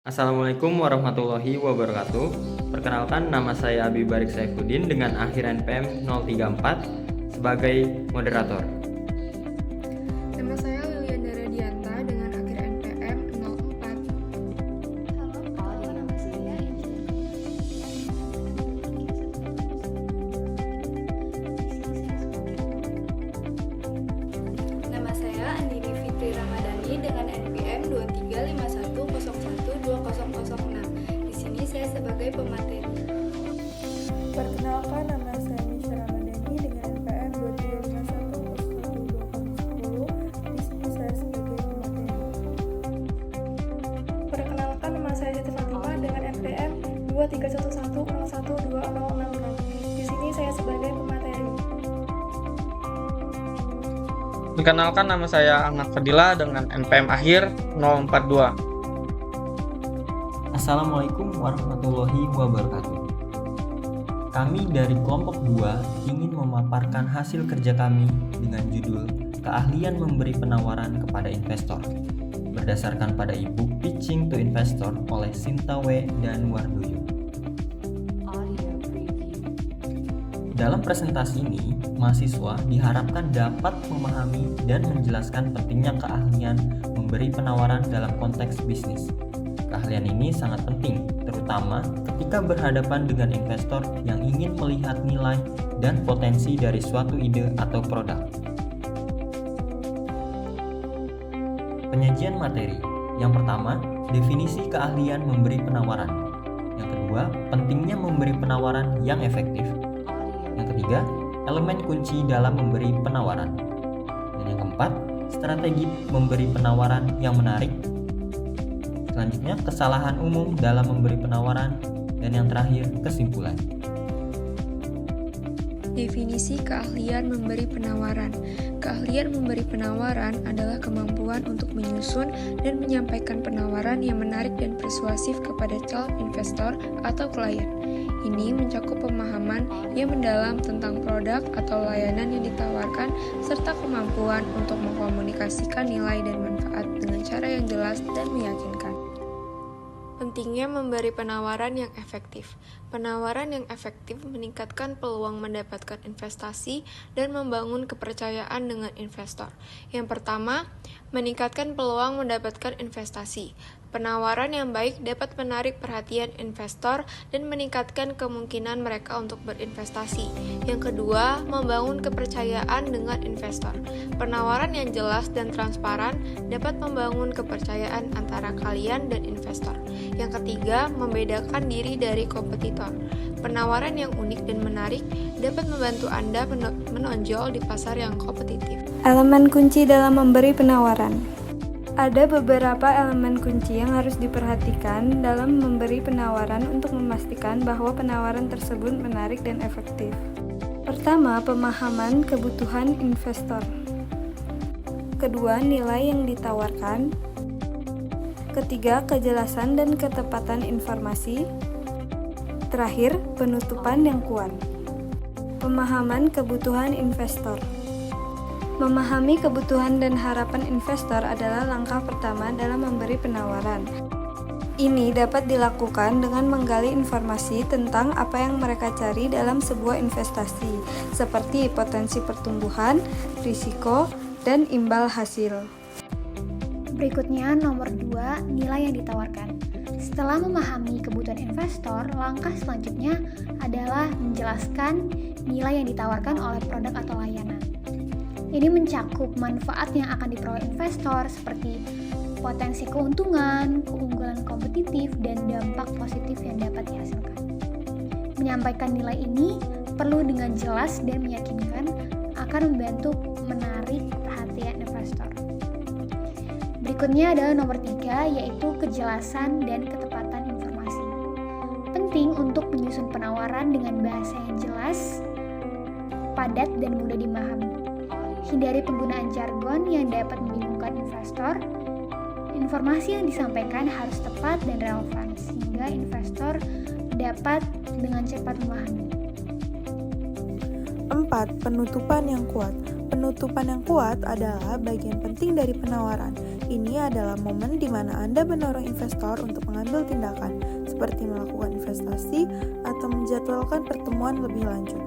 Assalamualaikum warahmatullahi wabarakatuh. Perkenalkan, nama saya Abi Barik Saifuddin dengan akhir NPM 034 sebagai moderator. Nama saya Liliana Radianta dengan akhir NPM 04. Halo, nama saya Nama saya Andini Fitri Ramadhani dengan NPM 2351012006. Di sini saya sebagai pemateri. Perkenalkan, nama saya Nisha Ramadhani dengan NPM 2351012010. Di sini saya sebagai pemateri. Perkenalkan, nama saya Siti Fatimah dengan NPM 2311012066. Di sini saya sebagai pemateri. Perkenalkan, nama saya Ahmad Fadila dengan NPM akhir 042. Assalamualaikum warahmatullahi wabarakatuh. Kami dari kelompok 2 ingin memaparkan hasil kerja kami dengan judul Keahlian Memberi Penawaran kepada Investor berdasarkan pada e-book Pitching to Investor oleh Sintawe dan Wardoyo. Dalam presentasi ini, mahasiswa diharapkan dapat memahami dan menjelaskan pentingnya keahlian memberi penawaran dalam konteks bisnis. Keahlian ini sangat penting, terutama ketika berhadapan dengan investor yang ingin melihat nilai dan potensi dari suatu ide atau produk. Penyajian materi. Yang pertama, definisi keahlian memberi penawaran. Yang kedua, pentingnya memberi penawaran yang efektif. Yang ketiga, elemen kunci dalam memberi penawaran. Dan yang keempat, strategi memberi penawaran yang menarik. Selanjutnya, kesalahan umum dalam memberi penawaran. Dan yang terakhir, kesimpulan. Definisi keahlian memberi penawaran. Keahlian memberi penawaran adalah kemampuan untuk menyusun dan menyampaikan penawaran yang menarik dan persuasif kepada calon investor atau klien. Ini mencakup pemahaman yang mendalam tentang produk atau layanan yang ditawarkan serta kemampuan untuk mengkomunikasikan nilai dan manfaat dengan cara yang jelas dan meyakinkan. Pentingnya memberi penawaran yang efektif. Penawaran yang efektif meningkatkan peluang mendapatkan investasi dan membangun kepercayaan dengan investor. Yang pertama, meningkatkan peluang mendapatkan investasi. Penawaran yang baik dapat menarik perhatian investor dan meningkatkan kemungkinan mereka untuk berinvestasi. Yang kedua, membangun kepercayaan dengan investor. Penawaran yang jelas dan transparan dapat membangun kepercayaan antara kalian dan investor. Yang ketiga, membedakan diri dari kompetitor. Penawaran yang unik dan menarik dapat membantu Anda menonjol di pasar yang kompetitif. Elemen kunci dalam memberi penawaran. Ada beberapa elemen kunci yang harus diperhatikan dalam memberi penawaran untuk memastikan bahwa penawaran tersebut menarik dan efektif. Pertama, pemahaman kebutuhan investor. Kedua, nilai yang ditawarkan. Ketiga, kejelasan dan ketepatan informasi. Terakhir, penutupan yang kuat. Pemahaman kebutuhan investor. Memahami kebutuhan dan harapan investor adalah langkah pertama dalam memberi penawaran. Ini dapat dilakukan dengan menggali informasi tentang apa yang mereka cari dalam sebuah investasi, seperti potensi pertumbuhan, risiko, dan imbal hasil. Berikutnya nomor 2, nilai yang ditawarkan. Setelah memahami kebutuhan investor, langkah selanjutnya adalah menjelaskan nilai yang ditawarkan oleh produk atau layanan. Ini mencakup manfaat yang akan diperoleh investor seperti potensi keuntungan, keunggulan kompetitif, dan dampak positif yang dapat dihasilkan. Menyampaikan nilai ini perlu dengan jelas dan meyakinkan akan membantu menarik perhatian investor. Berikutnya adalah nomor 3, yaitu kejelasan dan ketepatan informasi. Penting untuk menyusun penawaran dengan bahasa yang jelas, padat, dan mudah dimahami. Hindari penggunaan jargon yang dapat membingungkan investor. Informasi yang disampaikan harus tepat dan relevan sehingga investor dapat dengan cepat memahami. 4. Penutupan yang kuat. Penutupan yang kuat adalah bagian penting dari penawaran. ini adalah momen di mana Anda mendorong investor untuk mengambil tindakan, seperti melakukan investasi atau menjadwalkan pertemuan lebih lanjut.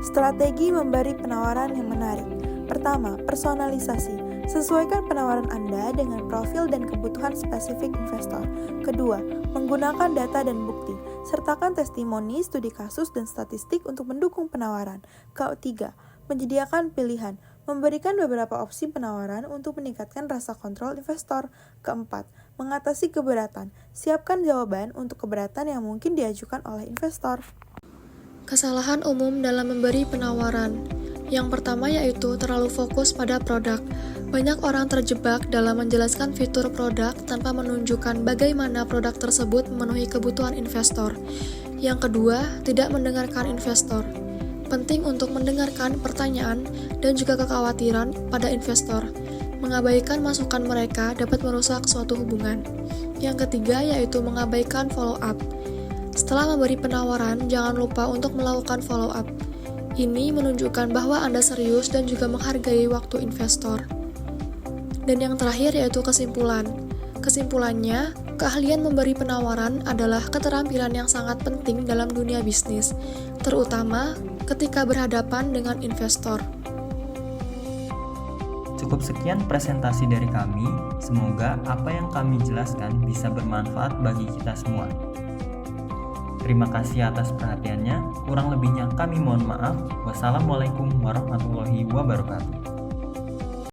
Strategi memberi penawaran yang menarik. Pertama, personalisasi. Sesuaikan penawaran Anda dengan profil dan kebutuhan spesifik investor. Kedua, menggunakan data dan bukti. Sertakan testimoni, studi kasus, dan statistik untuk mendukung penawaran. Ketiga, menyediakan pilihan. Memberikan beberapa opsi penawaran untuk meningkatkan rasa kontrol investor. Keempat, mengatasi keberatan. Siapkan jawaban untuk keberatan yang mungkin diajukan oleh investor. Kesalahan umum dalam memberi penawaran. Yang pertama yaitu terlalu fokus pada produk. Banyak orang terjebak dalam menjelaskan fitur produk tanpa menunjukkan bagaimana produk tersebut memenuhi kebutuhan investor. Yang kedua, tidak mendengarkan investor. Penting untuk mendengarkan pertanyaan dan juga kekhawatiran pada investor. Mengabaikan masukan mereka dapat merusak suatu hubungan. Yang ketiga yaitu mengabaikan follow up. Setelah memberi penawaran, jangan lupa untuk melakukan follow up. Ini menunjukkan bahwa Anda serius dan juga menghargai waktu investor. Dan yang terakhir yaitu kesimpulan. Kesimpulannya, keahlian memberi penawaran adalah keterampilan yang sangat penting dalam dunia bisnis, terutama ketika berhadapan dengan investor. Cukup sekian presentasi dari kami. Semoga apa yang kami jelaskan bisa bermanfaat bagi kita semua. Terima kasih atas perhatiannya. Kurang lebihnya kami mohon maaf. Wassalamualaikum warahmatullahi wabarakatuh.